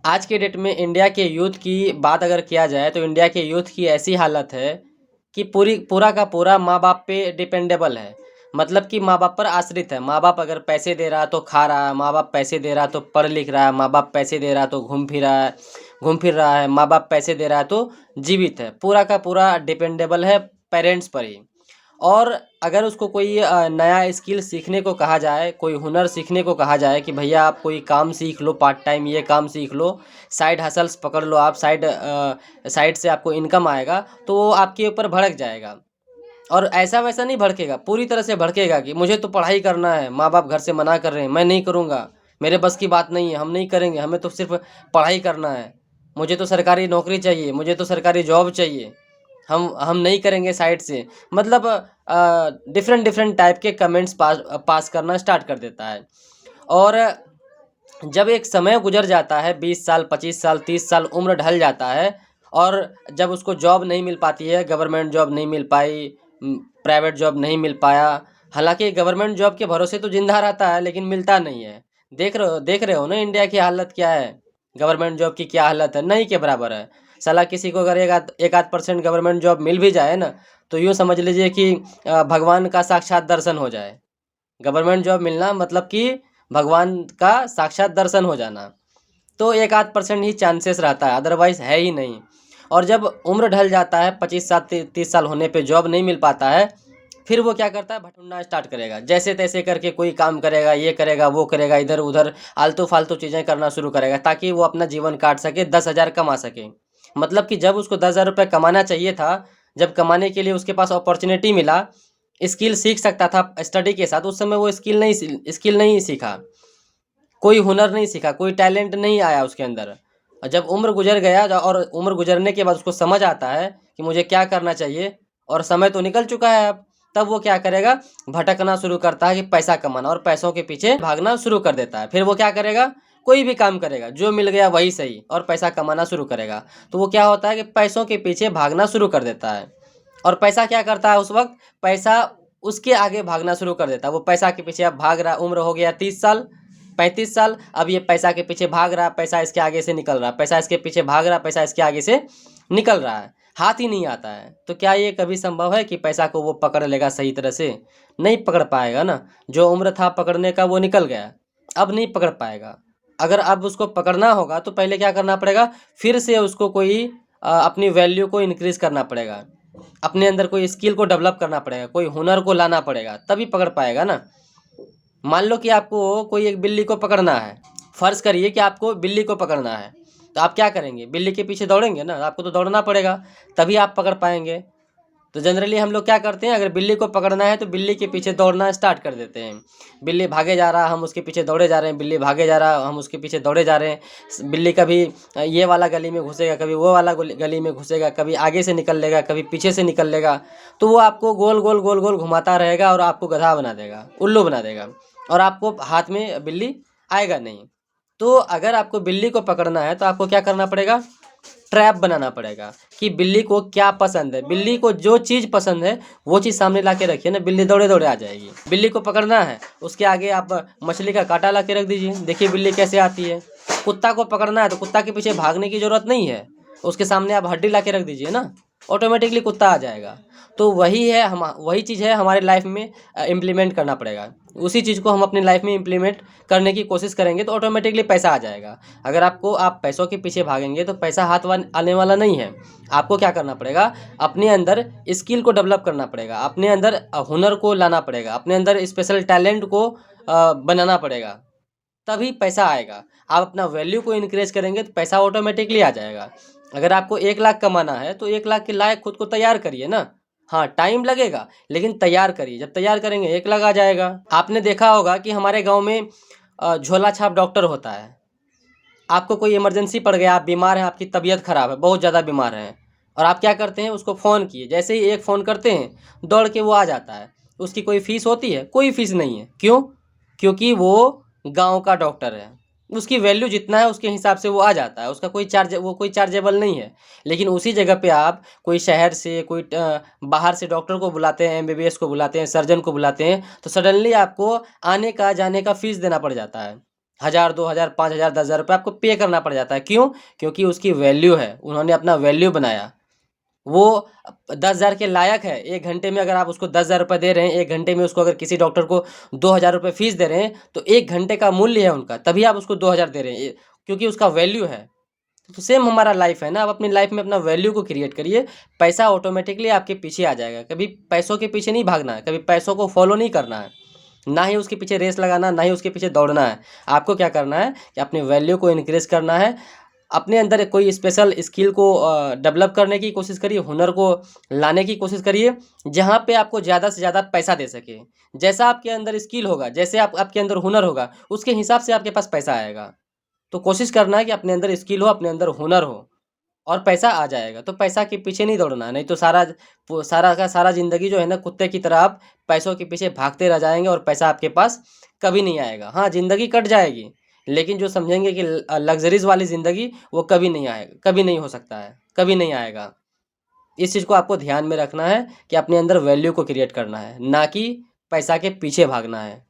आज के डेट में इंडिया के यूथ की बात अगर किया जाए तो इंडिया के यूथ की ऐसी हालत है कि पूरा का पूरा माँ बाप पे डिपेंडेबल है। मतलब कि माँ बाप पर आश्रित है। माँ बाप अगर पैसे दे रहा है तो खा रहा है, माँ बाप पैसे दे रहा है तो पढ़ लिख रहा है, माँ बाप पैसे दे रहा है तो घूम फिर रहा है, माँ बाप पैसे दे रहा है तो जीवित है। पूरा का पूरा डिपेंडेबल है पेरेंट्स पर ही। और अगर उसको कोई नया स्किल सीखने को कहा जाए, कोई हुनर सीखने को कहा जाए कि भैया आप कोई काम सीख लो, पार्ट टाइम ये काम सीख लो, साइड हसल्स पकड़ लो, आप साइड से आपको इनकम आएगा, तो वो आपके ऊपर भड़क जाएगा। और ऐसा वैसा नहीं भड़केगा, पूरी तरह से भड़केगा कि मुझे तो पढ़ाई करना है, माँ बाप घर से मना कर रहे हैं, मैं नहीं करूँगा, मेरे बस की बात नहीं है, हम नहीं करेंगे, हमें तो सिर्फ पढ़ाई करना है, मुझे तो सरकारी नौकरी चाहिए, मुझे तो सरकारी जॉब चाहिए, हम नहीं करेंगे साइड से। मतलब डिफरेंट डिफरेंट टाइप के कमेंट्स पास करना स्टार्ट कर देता है। और जब एक समय गुजर जाता है, 20 साल 25 साल 30 साल उम्र ढल जाता है, और जब उसको जॉब नहीं मिल पाती है, गवर्नमेंट जॉब नहीं मिल पाई, प्राइवेट जॉब नहीं मिल पाया। हालांकि गवर्नमेंट जॉब के भरोसे तो जिंदा रहता है लेकिन मिलता नहीं है। देख रहे हो ना इंडिया की हालत क्या है, गवर्नमेंट जॉब की क्या हालत है, नहीं के बराबर है। साला किसी को अगर एक आध परसेंट गवर्नमेंट जॉब मिल भी जाए ना, तो यूँ समझ लीजिए कि भगवान का साक्षात दर्शन हो जाए। गवर्नमेंट जॉब मिलना मतलब कि भगवान का साक्षात दर्शन हो जाना। तो एक आध परसेंट ही चांसेस रहता है, अदरवाइज है ही नहीं। और जब उम्र ढल जाता है, 25 साल 30 साल होने पे जॉब नहीं मिल पाता है, फिर वो क्या करता है, भटकना स्टार्ट करेगा। जैसे तैसे करके कोई काम करेगा, ये करेगा वो करेगा, इधर उधर आलतू फालतू चीज़ें करना शुरू करेगा ताकि वो अपना जीवन काट सके, 10,000 कमा सके। मतलब कि जब उसको 10,000 रुपये कमाना चाहिए था, जब कमाने के लिए उसके पास अपॉर्चुनिटी मिला, स्किल सीख सकता था स्टडी के साथ, उस समय वो स्किल नहीं सीखा, कोई हुनर नहीं सीखा, कोई टैलेंट नहीं आया उसके अंदर। और जब उम्र गुजर गया और उम्र गुजरने के बाद उसको समझ आता है कि मुझे क्या करना चाहिए, और समय तो निकल चुका है अब, तब वो क्या करेगा, भटकना शुरू करता है कि पैसा कमाना, और पैसों के पीछे भागना शुरू कर देता है। फिर वो क्या करेगा, कोई भी काम करेगा, जो मिल गया वही सही, और पैसा कमाना शुरू करेगा। तो वो क्या होता है कि पैसों के पीछे भागना शुरू कर देता है। और पैसा क्या करता है उस वक्त, पैसा उसके आगे भागना शुरू कर देता है। वो पैसा के पीछे अब भाग रहा, उम्र हो गया 30 साल 35 साल, अब ये पैसा के पीछे भाग रहा, पैसा इसके आगे से निकल रहा, पैसा इसके पीछे भाग रहा, पैसा इसके आगे से निकल रहा है, हाथ ही नहीं आता है। तो क्या ये कभी संभव है कि पैसा को वो पकड़ लेगा सही तरह से? नहीं पकड़ पाएगा ना। जो उम्र था पकड़ने का वो निकल गया, अब नहीं पकड़ पाएगा। अगर अब उसको पकड़ना होगा तो पहले क्या करना पड़ेगा, फिर से उसको कोई अपनी वैल्यू को इंक्रीज करना पड़ेगा, अपने अंदर कोई स्किल को डेवलप करना पड़ेगा, कोई हुनर को लाना पड़ेगा, तभी पकड़ पाएगा ना। मान लो कि आपको कोई एक बिल्ली को पकड़ना है, फर्ज करिए कि आपको बिल्ली को पकड़ना है, तो आप क्या करेंगे, बिल्ली के पीछे दौड़ेंगे ना, आपको तो दौड़ना पड़ेगा, तभी आप पकड़ पाएंगे। तो जनरली हम लोग क्या करते हैं, अगर बिल्ली को पकड़ना है तो बिल्ली के पीछे दौड़ना स्टार्ट कर देते हैं। बिल्ली भागे जा रहा, हम उसके पीछे दौड़े जा रहे हैं, बिल्ली भागे जा रहा, हम उसके पीछे दौड़े जा रहे हैं। बिल्ली कभी ये वाला गली में घुसेगा, कभी वो वाला गली में घुसेगा, कभी आगे से निकल लेगा, कभी पीछे से निकल लेगा। तो वो आपको गोल गोल गोल गोल घुमाता रहेगा और आपको गधा बना देगा, उल्लू बना देगा, और आपको हाथ में बिल्ली आएगा नहीं। तो अगर आपको बिल्ली को पकड़ना है तो आपको क्या करना पड़ेगा, ट्रैप बनाना पड़ेगा कि बिल्ली को क्या पसंद है, बिल्ली को जो चीज़ पसंद है वो चीज़ सामने ला के रखिए ना, बिल्ली दौड़े दौड़े आ जाएगी। बिल्ली को पकड़ना है, उसके आगे आप मछली का कांटा ला के रख दीजिए, देखिए बिल्ली कैसे आती है। कुत्ता को पकड़ना है तो कुत्ता के पीछे भागने की ज़रूरत नहीं है, उसके सामने आप हड्डी ला के रख दीजिए ना, ऑटोमेटिकली कुत्ता आ जाएगा। तो वही चीज़ है हमारे लाइफ में इम्प्लीमेंट करना पड़ेगा। उसी चीज़ को हम अपनी लाइफ में इम्प्लीमेंट करने की कोशिश करेंगे तो ऑटोमेटिकली पैसा आ जाएगा। अगर आप पैसों के पीछे भागेंगे तो पैसा आने वाला नहीं है। आपको क्या करना पड़ेगा, अपने अंदर स्किल को डेवलप करना पड़ेगा, अपने अंदर हुनर को लाना पड़ेगा, अपने अंदर स्पेशल टैलेंट को बनाना पड़ेगा, तभी पैसा आएगा। आप अपना वैल्यू को इनक्रीज करेंगे तो पैसा ऑटोमेटिकली आ जाएगा। अगर आपको 1 लाख कमाना है तो 1 लाख के लायक खुद को तैयार करिए ना। हाँ, टाइम लगेगा लेकिन तैयार करिए, जब तैयार करेंगे 1 लाख आ जाएगा। आपने देखा होगा कि हमारे गांव में झोला छाप डॉक्टर होता है। आपको कोई इमरजेंसी पड़ गया, आप बीमार हैं, आपकी तबीयत खराब है, बहुत ज़्यादा बीमार हैं, और आप क्या करते हैं, उसको फ़ोन किए, जैसे ही एक फ़ोन करते हैं दौड़ के वो आ जाता है। उसकी कोई फ़ीस होती है? कोई फ़ीस नहीं है। क्यों? क्योंकि वो गांव का डॉक्टर है, उसकी वैल्यू जितना है उसके हिसाब से वो आ जाता है, उसका कोई चार्जेबल नहीं है। लेकिन उसी जगह पे आप कोई शहर से बाहर से डॉक्टर को बुलाते हैं, एमबीबीएस को बुलाते हैं, सर्जन को बुलाते हैं, तो सडनली आपको आने का जाने का फीस देना पड़ जाता है। 1000, 2000, 5000, 10,000 रुपये आपको पे करना पड़ जाता है। क्यों? क्योंकि उसकी वैल्यू है, उन्होंने अपना वैल्यू बनाया। वो 10,000 के लायक है। 1 घंटे में अगर आप उसको 10,000 रुपये दे रहे हैं, 1 घंटे में उसको अगर किसी डॉक्टर को 2,000 रुपये फीस दे रहे हैं, तो 1 घंटे का मूल्य है उनका, तभी आप उसको 2,000 दे रहे हैं, क्योंकि उसका वैल्यू है। तो सेम हमारा लाइफ है ना, आप अपनी लाइफ में अपना वैल्यू को क्रिएट करिए, पैसा ऑटोमेटिकली आपके पीछे आ जाएगा। कभी पैसों के पीछे नहीं भागना है, कभी पैसों को फॉलो नहीं करना है, ना ही उसके पीछे रेस लगाना, ना ही उसके पीछे दौड़ना है। आपको क्या करना है कि अपनी वैल्यू को इनक्रीज करना है, अपने अंदर कोई स्पेशल स्किल को डेवलप करने की कोशिश करिए, हुनर को लाने की कोशिश करिए, जहाँ पे आपको ज़्यादा से ज़्यादा पैसा दे सके। जैसा आपके अंदर स्किल होगा, जैसे आपके अंदर हुनर होगा, उसके हिसाब से आपके पास पैसा आएगा। तो कोशिश करना है कि अपने अंदर स्किल हो, अपने अंदर हुनर हो, और पैसा आ जाएगा। तो पैसा के पीछे नहीं दौड़ना है, नहीं तो सारा का सारा ज़िंदगी जो है ना, कुत्ते की तरह आप पैसों के पीछे भागते रह जाएंगे और पैसा आपके पास कभी नहीं आएगा। हाँ, ज़िंदगी कट जाएगी, लेकिन जो समझेंगे कि लग्जरीज वाली ज़िंदगी, वो कभी नहीं आएगा, कभी नहीं हो सकता है, कभी नहीं आएगा। इस चीज़ को आपको ध्यान में रखना है कि अपने अंदर वैल्यू को क्रिएट करना है, ना कि पैसा के पीछे भागना है।